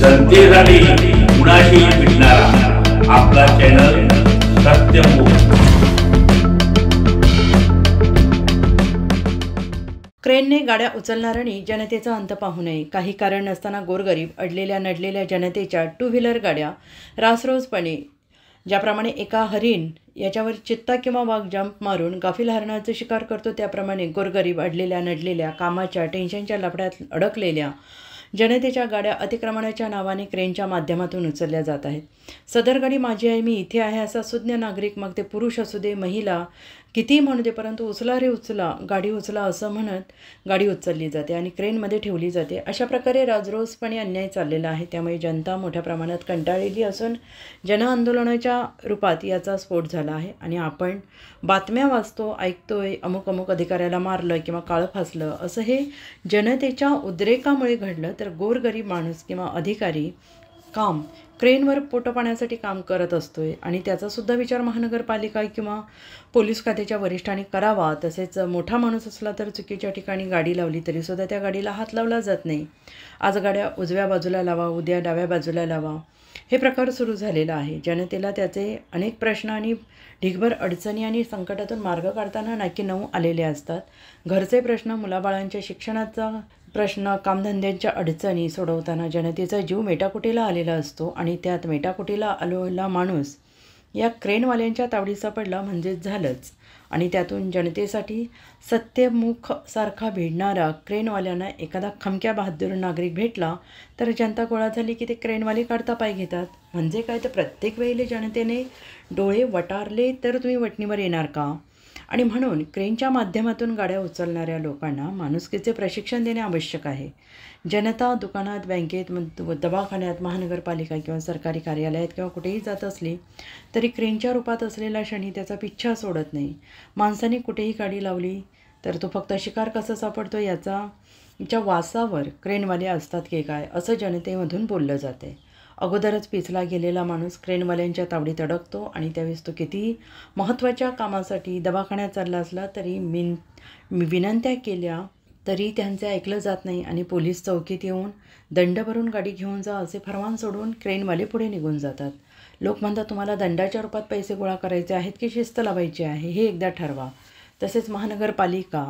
जनतेसाठी कुणाशी भेटणारा आपला चॅनल सत्यमुख। क्रेनने गाड्या उचलणाऱ्यांनी जनतेचा अंत पाहू नये। काही कारण नसताना गोरगरीब अडलेल्या नडलेल्या जनतेच्या टू व्हीलर गाड्या रासरोसपणे ज्याप्रमाणे एका हरिण याच्यावर चित्ता किंवा वाघ जंप मारून गाफील हरणाचा शिकार करतो, त्याप्रमाणे गोरगरीब अडलेल्या नडलेल्या कामाच्या टेन्शनच्या लफड्यात अडकलेल्या जनतेच्या गाड्या अतिक्रमणाच्या नावाने क्रेनच्या माध्यमातून उचलल्या जात आहेत। सदर गाडी माझी आहे, मी इथे आहे असा सुज्ञ नागरिक, मग ते पुरुष असू दे महिला किती म्हणू दे, परंतु उचला रे उचला, गाडी उचला असं म्हणत गाडी उचलली जाते आणि क्रेनमध्ये ठेवली जाते। अशा प्रकारे राजरोसपणे अन्याय चाललेला आहे। त्यामुळे जनता मोठ्या प्रमाणात कंटाळलेली असून जनआंदोलनाच्या रूपात याचा स्फोट झाला आहे आणि आपण बातम्या वाचतो, ऐकतोय, अमुक अमुक अधिकाऱ्याला मारलं किंवा काळं फासलं असं हे जनतेच्या उद्रेकामुळे घडलं, तर गोरगरीब माणूस किंवा अधिकारी काम क्रेनवर पोटपाण्यासाठी काम करत असतोय आणि त्याचासुद्धा विचार महानगरपालिका किंवा पोलीस खात्याच्या वरिष्ठांनी करावा। तसेच मोठा माणूस असला तर चुकीच्या ठिकाणी गाडी लावली तरीसुद्धा त्या गाडीला हात लावला जात नाही। आज गाड्या उजव्या बाजूला लावा, उद्या डाव्या बाजूला लावा, हे प्रकार सुरू झालेला आहे। जनतेला त्याचे अनेक प्रश्न आणि ढिगभर अडचणी आणि संकटातून मार्ग काढताना नाकी नऊ आलेले असतात। घरचे प्रश्न, मुलाबाळांच्या शिक्षणाचा प्रश्न, कामधंद्यांच्या अडचणी सोडवताना जनतेचा जीव मेटाकुटीला आलेला असतो आणि त्यात मेटाकुटीला आलेला माणूस या क्रेनवाल्यांच्या तावडीत सापडला म्हणजेच झालंच। आणि त्यातून जनतेसाठी सत्यमुख सारखा भिडणारा क्रेनवाल्यांना एखादा खमक्या बहादूर नागरिक भेटला तर जनता गोळा झाली की ते क्रेनवाले काढता पाय घेतात। म्हणजे काय, तर प्रत्येक वेळेला जनतेने डोळे वटारले तर तुम्ही वटणीवर येणार का? आणि म्हणून क्रेनच्या माध्यमातून गाड्या उचलणाऱ्या लोकांना माणुसकीचे प्रशिक्षण देणे आवश्यक आहे। जनता दुकानात, बँकेत, दवाखान्यात, महानगरपालिका किंवा सरकारी कार्यालयात किंवा कुठेही जात असली तरी क्रेनच्या रूपात असलेला क्षणी त्याचा पिच्छा सोडत नाही। माणसाने कुठेही गाडी लावली तर तो फक्त शिकार कसा सापडतो याच्या वासावर क्रेनवाले असतात की काय असं जनतेमधून बोललं जाते। अगोदरच पिचला गेलेला माणूस क्रेनवाल्यांच्या तावडीत अडकतो आणि त्यावेळेस तो किती महत्त्वाच्या कामासाठी दवाखान्यात चालला असला तरी विनंत्या केल्या तरी त्यांचे ऐकलं जात नाही आणि पोलीस चौकीत येऊन दंड भरून गाडी घेऊन जा असे फरमान सोडून क्रेनवाले पुढे निघून जातात। लोक म्हणतात तुम्हाला दंडाच्या रूपात पैसे गोळा करायचे आहेत की शिस्त लावायची आहे हे एकदा ठरवा। तसेच महानगरपालिका,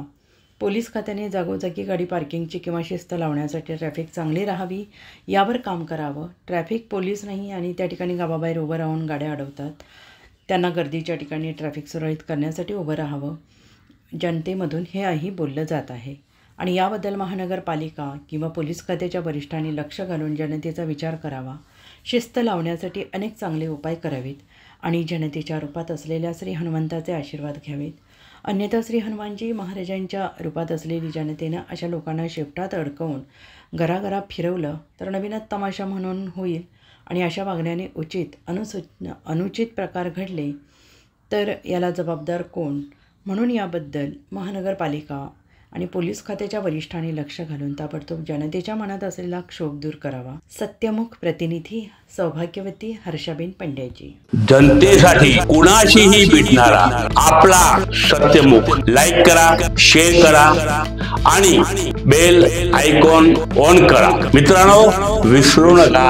पोलीस खात्याने जागोजागी गाडी पार्किंगची किंवा शिस्त लावण्यासाठी ट्रॅफिक चांगली राहावी यावर काम करावं। ट्रॅफिक पोलीस नाही आणि त्या ठिकाणी गावाबाहेर उभं राहून गाड्या अडवतात, त्यांना गर्दीच्या ठिकाणी ट्रॅफिक सुरळीत करण्यासाठी उभं राहावं, जनतेमधून हेही बोललं जात आहे। आणि याबद्दल महानगरपालिका किंवा पोलीस खात्याच्या वरिष्ठांनी लक्ष घालून जनतेचा विचार करावा, शिस्त लावण्यासाठी अनेक चांगले उपाय करावेत आणि जनतेच्या रूपात असलेल्या श्री हनुमंताचे आशीर्वाद घ्यावेत। अन्यथा श्री हनुमानजी महाराजांच्या रूपात असलेली जनतेनं अशा लोकांना शेपटात अडकवून घराघरा फिरवलं तर नवीनच तमाशा म्हणून होईल आणि अशा वागण्याने अनुचित प्रकार घडले तर याला जबाबदार कोण? म्हणून याबद्दल महानगरपालिका आणि पोलीस खात्याच्या वरिष्ठांनी लक्ष घालून ताबडतोब जनतेच्या मनात असलेला क्षोभ दूर करावा। सत्यमुख प्रतिनिधी सौभाग्यवती हर्षाबेन पंड्याजी। जनतेसाठी कुणाशीही भेटणारा आपला सत्यमुख। लाईक करा, शेअर करा आणि बेल आयकॉन ऑन करा। मित्रांनो, विसरू नका।